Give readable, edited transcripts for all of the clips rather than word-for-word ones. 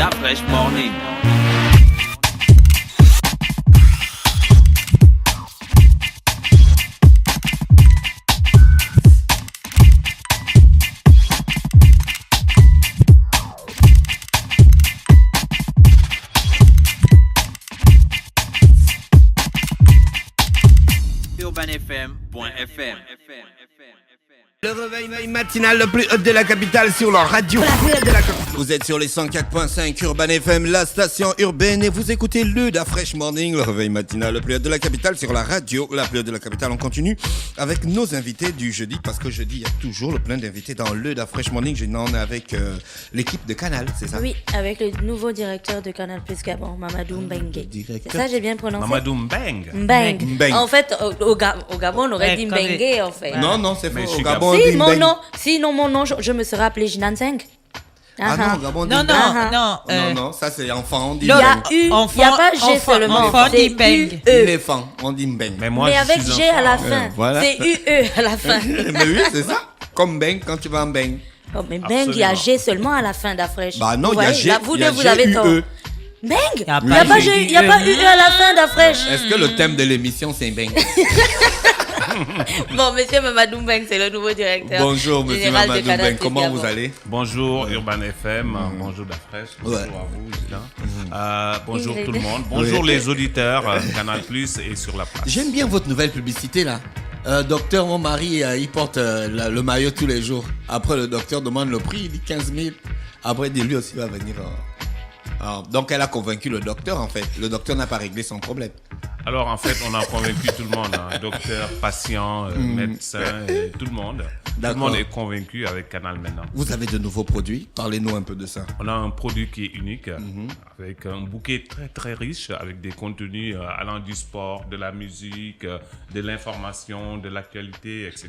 Da Fresh Morning. UrbanFM.fm. Le réveil matinal le plus haut de la capitale sur la radio. La plus haute de la capitale. Vous êtes sur les 104.5 Urban FM, la station urbaine, et vous écoutez le Da Fresh Morning, le réveil matinal le plus haut de la capitale sur la radio, la plus haute de la capitale. On continue avec nos invités du jeudi, parce que jeudi, il y a toujours le plein d'invités dans le Da Fresh Morning. Je n'en ai avec l'équipe de Canal, c'est ça? Oui, avec le nouveau directeur de Canal Plus Gabon, Mamadou Mbengue. C'est ça, j'ai bien prononcé? Mamadou Mbengue. Mbengue. En fait, au Gabon, on aurait dit Mbengue, en fait. Non, c'est faux. Au Gabon, Sinon, mon nom, je me serais appelé Jinanseng. Ah non, au Gabon, non, ça c'est enfant, on dit Il y a U, il n'y a pas G seulement. Enfant dit Mbengue. Éléphant, on dit Mbengue. Mais avec G à la fin. Voilà. C'est UE à la fin. Mais oui, c'est ça. Comme Mbengue quand tu vas en Mbengue. Oh, mais Mbengue, il y a G seulement à la fin d'Afresh. Bah non, il y a G. Vous deux, vous avez tort. Mbengue, il n'y a pas UE à la fin d'Afresh. Est-ce que le thème de l'émission c'est Mbengue? Bon, monsieur Mamadou Mbengue, c'est le nouveau directeur. Bonjour, monsieur Mamadou Mbengue, comment vous allez? Bonjour Urban FM, bonjour Da Fresh, bonjour à vous, Gilles. Bonjour tout le monde, bonjour les auditeurs Canal Plus et sur la place. J'aime bien votre nouvelle publicité là. Docteur, mon mari, il porte le maillot tous les jours. Après, le docteur demande le prix, il dit 15 000. Après, il dit lui aussi va venir. Donc, elle a convaincu le docteur en fait. Le docteur n'a pas réglé son problème. Alors en fait, on a convaincu tout le monde, docteur, patient, médecin, tout le monde. Tout le monde est convaincu avec Canal maintenant. Vous avez de nouveaux produits, parlez-nous un peu de ça. On a un produit qui est unique, avec un bouquet très très riche, avec des contenus allant du sport, de la musique, de l'information, de l'actualité, etc.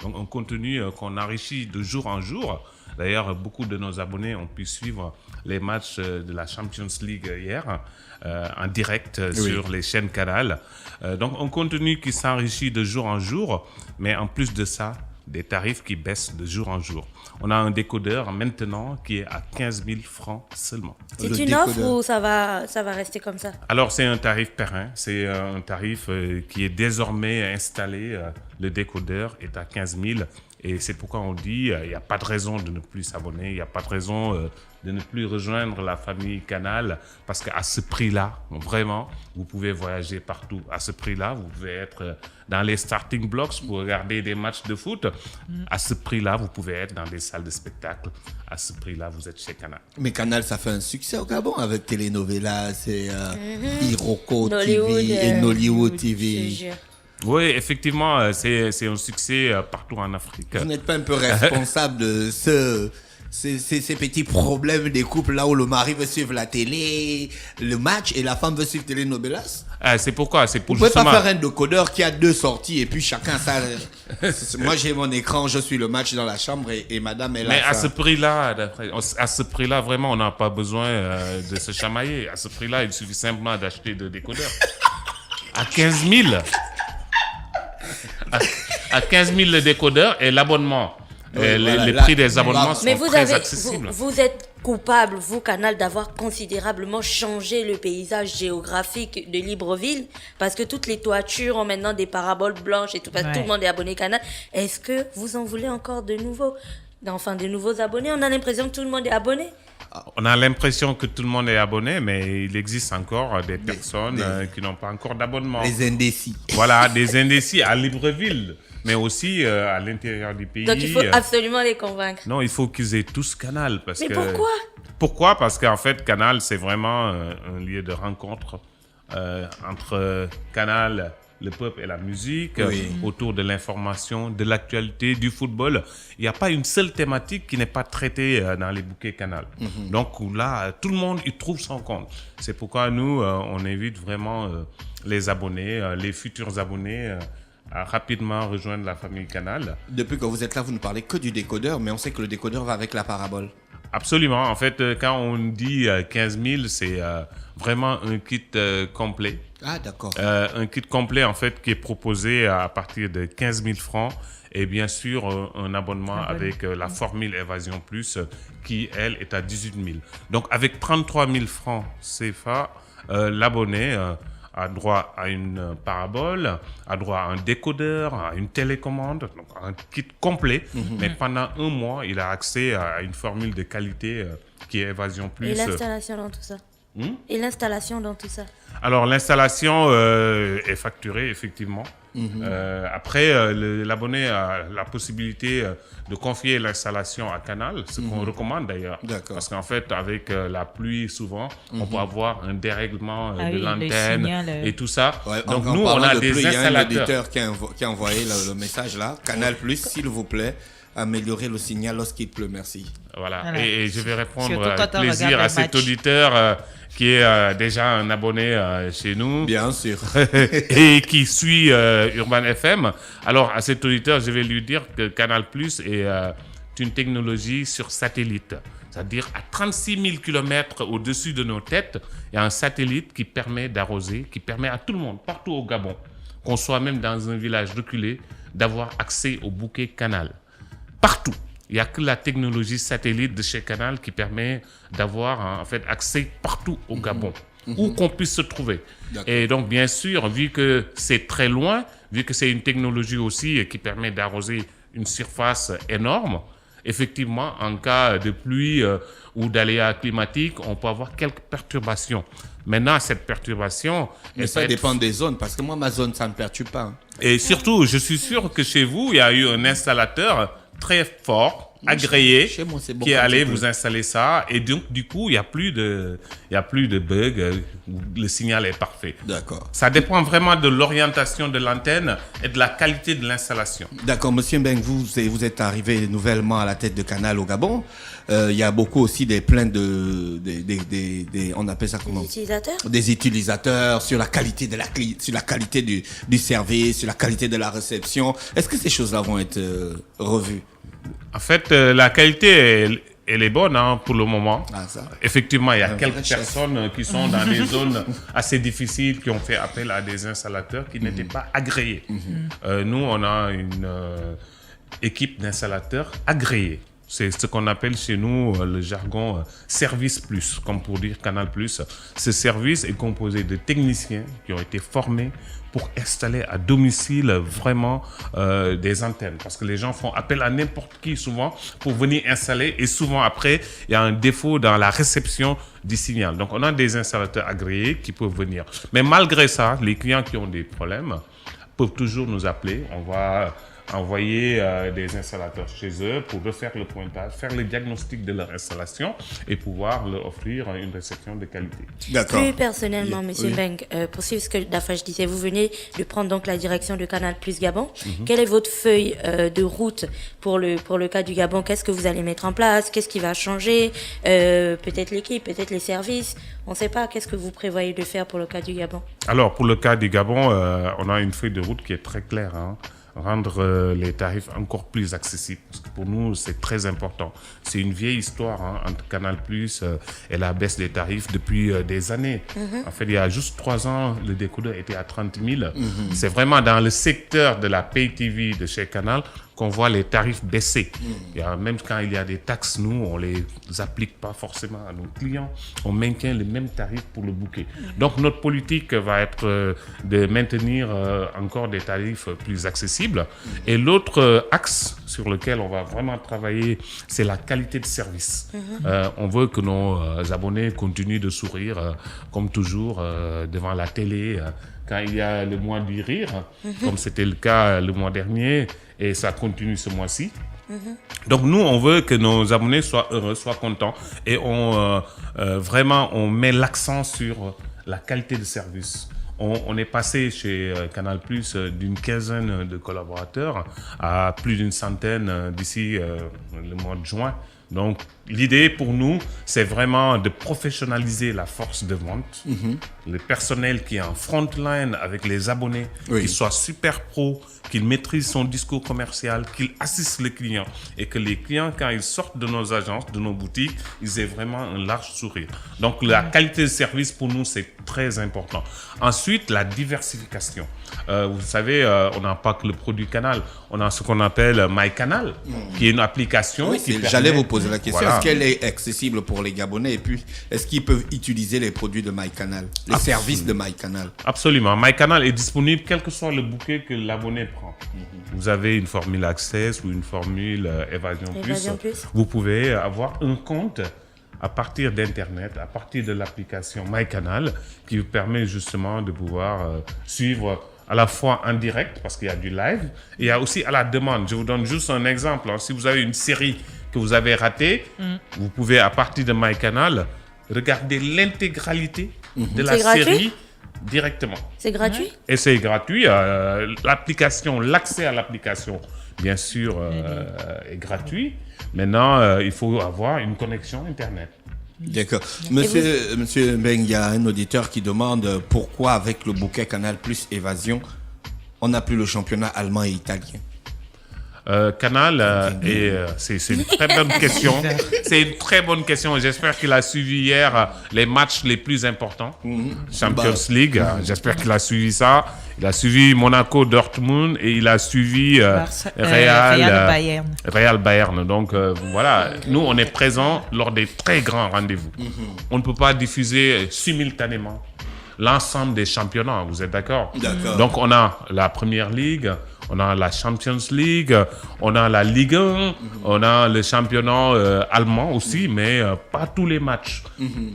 Donc un contenu qu'on enrichit de jour en jour. D'ailleurs, beaucoup de nos abonnés ont pu suivre les matchs de la Champions League hier en direct sur les chaînes Canal. Donc un contenu qui s'enrichit de jour en jour, mais en plus de ça, des tarifs qui baissent de jour en jour. On a un décodeur maintenant qui est à 15 000 francs seulement. C'est une offre ou ça va rester comme ça? Alors c'est un tarif périn, c'est un tarif qui est désormais installé. Le décodeur est à 15 000 et c'est pourquoi on dit il n'y a pas de raison de ne plus s'abonner, il n'y a pas de raison de ne plus rejoindre la famille Canal parce qu'à ce prix-là, vraiment, vous pouvez voyager partout. À ce prix-là, vous pouvez être dans les starting blocks pour regarder des matchs de foot. À ce prix-là, vous pouvez être dans des salles de spectacle. À ce prix-là, vous êtes chez Canal. Mais Canal, ça fait un succès au Gabon avec Telenovelas, c'est Iroko Nollywood, TV et Nollywood TV. Oui, effectivement, c'est un succès partout en Afrique. Vous n'êtes pas un peu responsable de ces petits problèmes des couples là où le mari veut suivre la télé, le match, et la femme veut suivre Telenovelas? C'est pourquoi? C'est pour vous pouvez justement... pas faire un décodeur qui a 2 sorties et puis chacun ça. Moi j'ai mon écran, je suis le match dans la chambre et madame est là. Mais à ce prix-là, vraiment, on n'a pas besoin de se chamailler. À ce prix-là, il suffit simplement d'acheter 2 décodeurs. À 15 000 à 15 000 le décodeur et l'abonnement. Les prix des abonnements sont très accessibles. Vous êtes coupable, vous, Canal, d'avoir considérablement changé le paysage géographique de Libreville, parce que toutes les toitures ont maintenant des paraboles blanches et tout, parce que tout le monde est abonné Canal. Est-ce que vous en voulez encore de nouveaux abonnés? On a l'impression que tout le monde est abonné. On a l'impression que tout le monde est abonné, mais il existe encore des personnes qui n'ont pas encore d'abonnement. Les indécis. Voilà, des indécis à Libreville, mais aussi à l'intérieur du pays. Donc il faut absolument les convaincre. Non, il faut qu'ils aient tous Canal. Mais pourquoi? Pourquoi? Parce qu'en fait, Canal, c'est vraiment un lieu de rencontre entre Canal, le peuple et la musique, autour de l'information, de l'actualité, du football. Il n'y a pas une seule thématique qui n'est pas traitée dans les bouquets Canal. Donc là, tout le monde y trouve son compte. C'est pourquoi nous, on invite vraiment les abonnés, les futurs abonnés, à rapidement rejoindre la famille Canal. Depuis que vous êtes là, vous ne parlez que du décodeur, mais on sait que le décodeur va avec la parabole. Absolument. En fait, quand on dit 15 000, c'est vraiment un kit complet. Ah, d'accord. Un kit complet, en fait, qui est proposé à partir de 15 000 francs. Et bien sûr, un abonnement avec la formule Évasion Plus, qui, elle, est à 18 000. Donc, avec 33 000 francs CFA, l'abonné a droit à une parabole, a droit à un décodeur, à une télécommande, donc un kit complet. Mais pendant un mois, il a accès à une formule de qualité qui est Évasion Plus. Et l'installation dans tout ça Et l'installation dans tout ça Alors, l'installation est facturée, effectivement. Après, l'abonné a la possibilité de confier l'installation à Canal, ce qu'on recommande d'ailleurs. D'accord. Parce qu'en fait, avec la pluie, souvent, on peut avoir un dérèglement de oui, l'antenne le signal, et tout ça. Ouais, Donc, en nous, on parlant a de des pluie, il y a un installateurs. auditeur qui a envoyé le message là. Canal Plus, s'il vous plaît, améliorer le signal lorsqu'il pleut. Merci. Voilà. Voilà. Et je vais répondre Surtout avec quand on plaisir regarde à le cet match. auditeur qui est déjà un abonné chez nous. Bien sûr. Et qui suit Urban FM. Alors, à cet auditeur, je vais lui dire que Canal Plus est une technologie sur satellite. C'est-à-dire, à 36 000 km au-dessus de nos têtes, il y a un satellite qui permet d'arroser, qui permet à tout le monde, partout au Gabon, qu'on soit même dans un village reculé, d'avoir accès au bouquet Canal. Partout. Il n'y a que la technologie satellite de chez Canal qui permet d'avoir en fait accès partout au Gabon, où qu'on puisse se trouver. D'accord. Et donc, bien sûr, vu que c'est très loin, vu que c'est une technologie aussi qui permet d'arroser une surface énorme, effectivement, en cas de pluie ou d'aléas climatiques, on peut avoir quelques perturbations. Maintenant, cette perturbation... Mais ça dépend des zones, parce que moi, ma zone, ça ne me perturbe pas. Et surtout, je suis sûr que chez vous, il y a eu un installateur très fort, agréé, chez moi, c'est beaucoup qui est allé un petit peu. vous installer ça. Et donc, du coup, il n'y a plus de bugs. Le signal est parfait. D'accord. Ça dépend vraiment de l'orientation de l'antenne et de la qualité de l'installation. D'accord, Monsieur Mbeng, vous êtes arrivé nouvellement à la tête de Canal au Gabon. Il y a beaucoup aussi des plaintes on appelle ça comment? Les utilisateurs Des utilisateurs sur la qualité sur la qualité du service, sur la qualité de la réception. Est-ce que ces choses-là vont être revues? En fait, la qualité, elle est bonne pour le moment. Ah, ça. Effectivement, il y a Un quelques vrai chef. personnes qui sont dans des zones assez difficiles, qui ont fait appel à des installateurs qui n'étaient pas agréés. Nous, on a une équipe d'installateurs agréés. C'est ce qu'on appelle chez nous le jargon service plus, comme pour dire Canal plus. Ce service est composé de techniciens qui ont été formés pour installer à domicile vraiment des antennes. Parce que les gens font appel à n'importe qui souvent pour venir installer. Et souvent après, il y a un défaut dans la réception du signal. Donc on a des installateurs agréés qui peuvent venir. Mais malgré ça, les clients qui ont des problèmes peuvent toujours nous appeler. On va envoyer des installateurs chez eux pour refaire le pointage, faire le diagnostic de leur installation et pouvoir leur offrir une réception de qualité. D'accord. Plus personnellement, Monsieur Oui. Mbeng, pour suivre ce que Dafache disait, vous venez de prendre donc la direction de Canal Plus Gabon. Quelle est votre feuille de route pour le cas du Gabon? Qu'est-ce que vous allez mettre en place? Qu'est-ce qui va changer? Peut-être l'équipe, peut-être les services. On ne sait pas. Qu'est-ce que vous prévoyez de faire pour le cas du Gabon? Alors, pour le cas du Gabon, on a une feuille de route qui est très claire. Rendre les tarifs encore plus accessibles. Parce que pour nous, c'est très important. C'est une vieille histoire entre Canal Plus et la baisse des tarifs depuis des années. En fait, il y a juste 3 ans, le décodeur était à 30 000. C'est vraiment dans le secteur de la Pay TV de chez Canal qu'on voit les tarifs baisser. Même quand il y a des taxes, nous, on ne les applique pas forcément à nos clients. On maintient les mêmes tarifs pour le bouquet. Donc, notre politique va être de maintenir encore des tarifs plus accessibles. Et l'autre axe sur lequel on va vraiment travailler, c'est la qualité de service. On veut que nos abonnés continuent de sourire, comme toujours, devant la télé, quand il y a le mois du rire, comme c'était le cas le mois dernier, et ça continue ce mois-ci. Donc nous, on veut que nos abonnés soient heureux, soient contents, et vraiment, on met l'accent sur la qualité de service. On est passé chez Canal+ d'une quinzaine de collaborateurs à plus d'une centaine d'ici le mois de juin. Donc, l'idée pour nous, c'est vraiment de professionnaliser la force de vente, le personnel qui est en front line avec les abonnés, qui soit super pro, qu'il maîtrise son discours commercial, qu'il assiste les clients et que les clients, quand ils sortent de nos agences, de nos boutiques, ils aient vraiment un large sourire. Donc, la qualité de service pour nous, c'est très important. Ensuite, la diversification. Vous savez, on n'a pas que le produit Canal, on a ce qu'on appelle MyCanal, qui est une application. Oui, qui permet... j'allais vous poser la question. Voilà. Est-ce qu'elle est accessible pour les Gabonais et puis est-ce qu'ils peuvent utiliser les produits de MyCanal, les services de MyCanal? Absolument. MyCanal est disponible quel que soit le bouquet que l'abonné prend. Vous avez une formule Access ou une formule Évasion Plus. Vous pouvez avoir un compte à partir d'Internet, à partir de l'application MyCanal, qui vous permet justement de pouvoir suivre à la fois en direct, parce qu'il y a du live, et il y a aussi à la demande. Je vous donne juste un exemple. Si vous avez une série que vous avez ratée, vous pouvez, à partir de MyCanal, regarder l'intégralité de la série directement. C'est gratuit? Et c'est gratuit. L'accès à l'application, bien sûr, est gratuit. Maintenant, il faut avoir une connexion Internet. D'accord. Monsieur Mbeng, il y a un auditeur qui demande pourquoi avec le bouquet Canal Plus Évasion, on n'a plus le championnat allemand et italien. Canal, c'est une très bonne question. C'est une très bonne question. J'espère qu'il a suivi hier les matchs les plus importants. Champions League, j'espère qu'il a suivi ça. Il a suivi Monaco, Dortmund et il a suivi Real Bayern. Donc voilà, nous on est présents lors des très grands rendez-vous. On ne peut pas diffuser simultanément l'ensemble des championnats, vous êtes d'accord? D'accord. Donc on a la Première Ligue, on a la Champions League, on a la Ligue 1, on a le championnat allemand aussi, mais pas tous les matchs.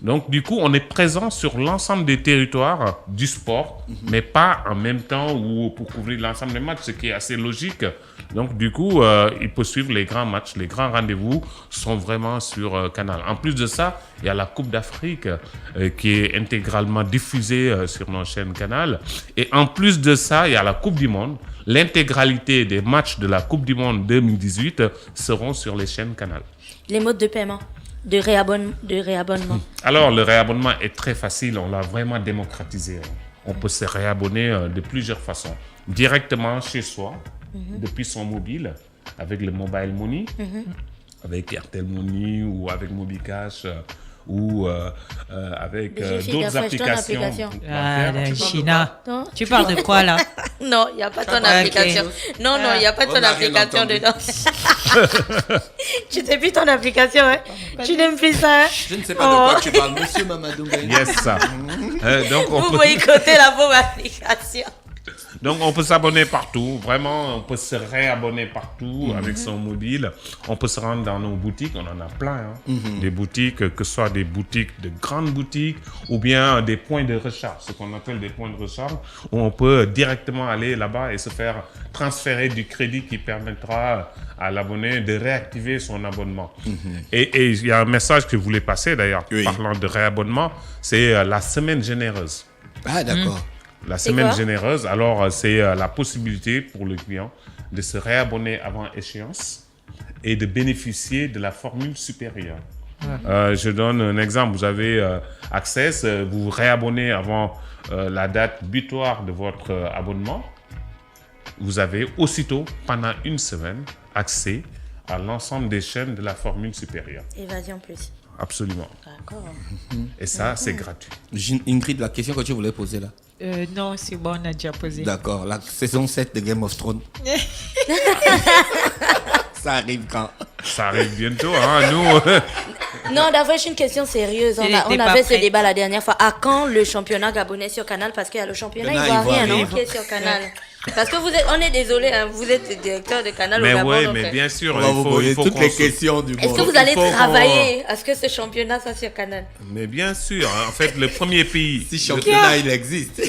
Donc du coup, on est présent sur l'ensemble des territoires du sport, mais pas en même temps ou pour couvrir l'ensemble des matchs, ce qui est assez logique. Donc du coup, il peut suivre les grands matchs, les grands rendez-vous sont vraiment sur Canal. En plus de ça, il y a la Coupe d'Afrique qui est intégralement diffusée sur nos chaînes Canal. Et en plus de ça, il y a la Coupe du Monde. L'intégralité des matchs de la Coupe du Monde 2018 seront sur les chaînes Canal. Les modes de paiement, de réabonnement. Alors, le réabonnement est très facile. On l'a vraiment démocratisé. On peut se réabonner de plusieurs façons. Directement chez soi, depuis son mobile, avec le mobile money, avec Airtel Money ou avec Mobicash ou avec d'autres applications. China. Tu parles de quoi là? Non, il n'y a pas ton application. Non, il n'y a pas ton application dedans. Tu t'es plus ton application, hein? Tu n'aimes plus ça, hein? Je ne sais pas de quoi tu parles, monsieur Mamadou Mbeng. Yes, ça. Donc Vous boycottez la pauvre application. Donc, on peut s'abonner partout. Vraiment, on peut se réabonner partout avec son mobile. On peut se rendre dans nos boutiques. On en a plein. Des boutiques, que ce soit des boutiques, de grandes boutiques ou bien des points de recharge, ce qu'on appelle des points de recharge, où on peut directement aller là-bas et se faire transférer du crédit qui permettra à l'abonné de réactiver son abonnement. Et il y a un message que je voulais passer d'ailleurs, parlant de réabonnement, c'est la semaine généreuse. Ah, d'accord. La semaine généreuse, alors c'est la possibilité pour le client de se réabonner avant échéance et de bénéficier de la formule supérieure. Je donne un exemple. Vous avez Access, vous vous réabonnez avant la date butoir de votre abonnement. Vous avez aussitôt, pendant une semaine, accès à l'ensemble des chaînes de la formule supérieure. Évasion Plus. Absolument. D'accord. Et ça, c'est gratuit. Ingrid, la question que tu voulais poser là. Non, c'est bon, on a déjà posé. D'accord, la saison 7 de Game of Thrones. Ça arrive quand? Ça arrive bientôt, hein, nous. Non, d'abord, j'ai une question sérieuse. On avait ce débat la dernière fois. À quand le championnat gabonais sur Canal? Parce qu'il y a le championnat ivoirien, non, qui est sur Canal. Parce que on est désolé, hein, vous êtes directeur de Canal mais au Gabon. Oui, mais bien sûr, on va vous poser toutes les questions du monde. Est-ce que vous allez travailler à ce que ce championnat soit sur Canal? Mais bien sûr, en fait, le premier pays... Si championnat, il existe.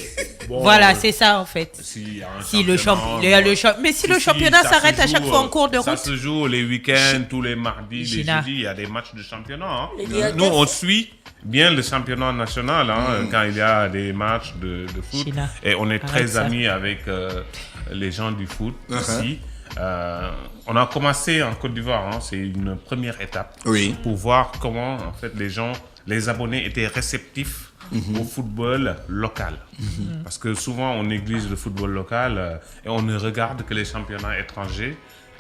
Bon, voilà, c'est ça en fait. Si le championnat s'arrête à chaque fois en cours de route. Ça se joue les week-ends, tous les mardis, les jeudis, il y a des matchs de championnat. Hein. Nous, on suit bien le championnat national quand il y a des matchs de foot. Et on est très amis avec les gens du foot ici. On a commencé en Côte d'Ivoire, hein, c'est une première étape pour voir comment en fait les abonnés étaient réceptifs au football local. Parce que souvent on néglige le football local et on ne regarde que les championnats étrangers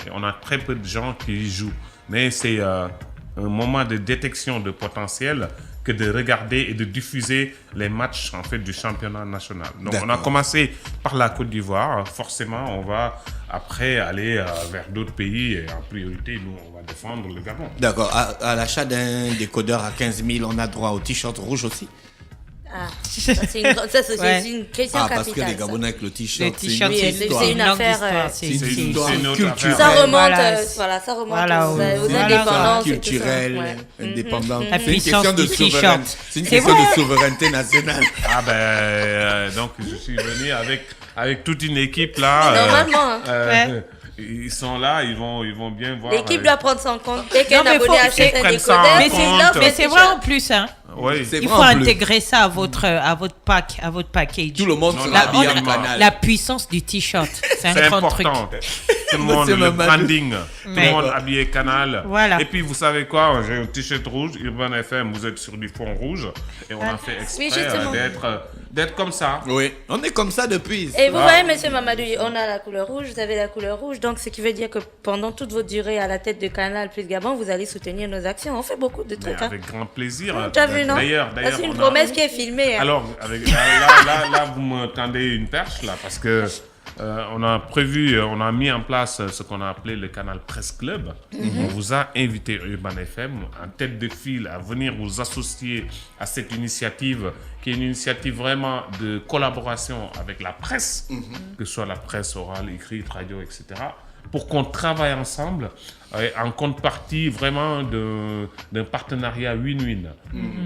et on a très peu de gens qui y jouent. Mais c'est un moment de détection de potentiel que de regarder et de diffuser les matchs en fait du championnat national. Donc on a commencé par la Côte d'Ivoire. Forcément, on va après aller vers d'autres pays et en priorité, nous, on va défendre le Gabon. D'accord. À l'achat d'un décodeur à 15 000, on a droit au t-shirt rouge aussi? C'est une question capitale. Parce que les Gabonais avec le t-shirt, c'est une affaire. C'est une histoire culturelle. Ça remonte, aux indépendances culturelles, indépendantes. C'est une question de souveraineté. C'est une question de souveraineté nationale. Donc je suis venu avec toute une équipe là. Normalement. Ils sont là, ils vont bien voir. L'équipe doit prendre ça en compte. Dès qu'un abonné achète un décodeur, mais c'est vrai en plus, hein. Oui. Il faut intégrer ça à votre package. Tout le monde sera habillé en canal. La puissance du t-shirt, c'est un grand truc. Tout le monde, le branding, tout le monde habillé canal. Voilà. Et puis vous savez quoi, j'ai un t-shirt rouge, Urban FM, vous êtes sur du fond rouge. Et on a fait exprès d'être comme ça. Oui, on est comme ça depuis. Et vous voyez, monsieur Mamadou, on a la couleur rouge, vous avez la couleur rouge. Donc ce qui veut dire que pendant toute votre durée à la tête de Canal plus Gabon, vous allez soutenir nos actions. On fait beaucoup de trucs. Avec grand plaisir. Tu as vu, non? D'ailleurs, c'est une promesse qui est filmée. Hein. Alors, là, vous me tendez une perche, là, parce que on a mis en place ce qu'on a appelé le Canal Presse Club. On vous a invité, Urban FM, en tête de file, à venir vous associer à cette initiative, qui est une initiative vraiment de collaboration avec la presse, que ce soit la presse orale, écrite, radio, etc., pour qu'on travaille ensemble en contrepartie vraiment d'un partenariat win-win.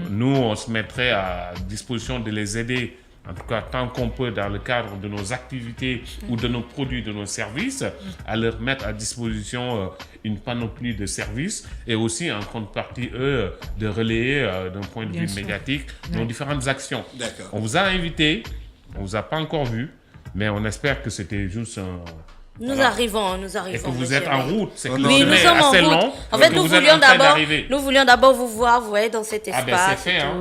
Nous, on se mettrait à disposition de les aider, en tout cas tant qu'on peut dans le cadre de nos activités ou de nos produits, de nos services, à leur mettre à disposition une panoplie de services et aussi en contrepartie, eux, de relayer d'un point de vue médiatique nos différentes actions. D'accord. On vous a invité, on ne vous a pas encore vu, mais on espère que c'était juste un... Nous arrivons. Et que vous êtes en route. C'est que oui, nous sommes en route. Long, en fait, nous voulions d'abord vous voir, vous voyez, dans cet espace. Ben c'est fait, hein,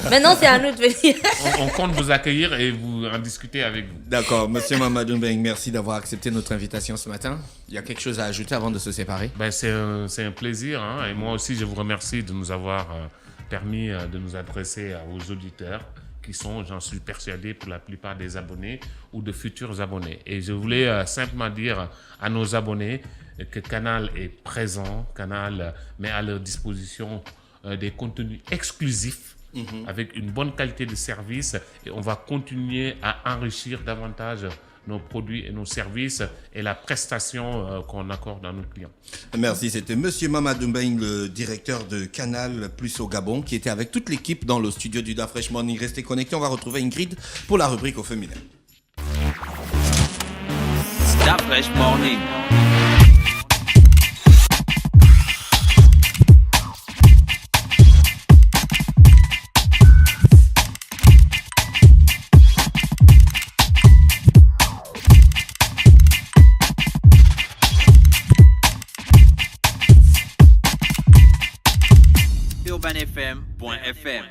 maintenant, c'est à nous de venir. on compte vous accueillir et vous en discuter avec vous. D'accord. Monsieur Mamadou Mbeng, merci d'avoir accepté notre invitation ce matin. Il y a quelque chose à ajouter avant de se séparer? C'est un plaisir. Hein, et moi aussi, je vous remercie de nous avoir permis de nous adresser à vos auditeurs, qui sont, j'en suis persuadé, pour la plupart des abonnés ou de futurs abonnés. Et je voulais simplement dire à nos abonnés que Canal est présent, Canal met à leur disposition des contenus exclusifs avec une bonne qualité de service et on va continuer à enrichir davantage nos produits et nos services et la prestation qu'on accorde à nos clients. Merci, c'était Monsieur Mamadou Mbeng, le directeur de Canal Plus au Gabon, qui était avec toute l'équipe dans le studio du Da Fresh Morning. Restez connectés, on va retrouver Ingrid pour la rubrique au féminin. Da Fresh Morning. UrbanFM.fm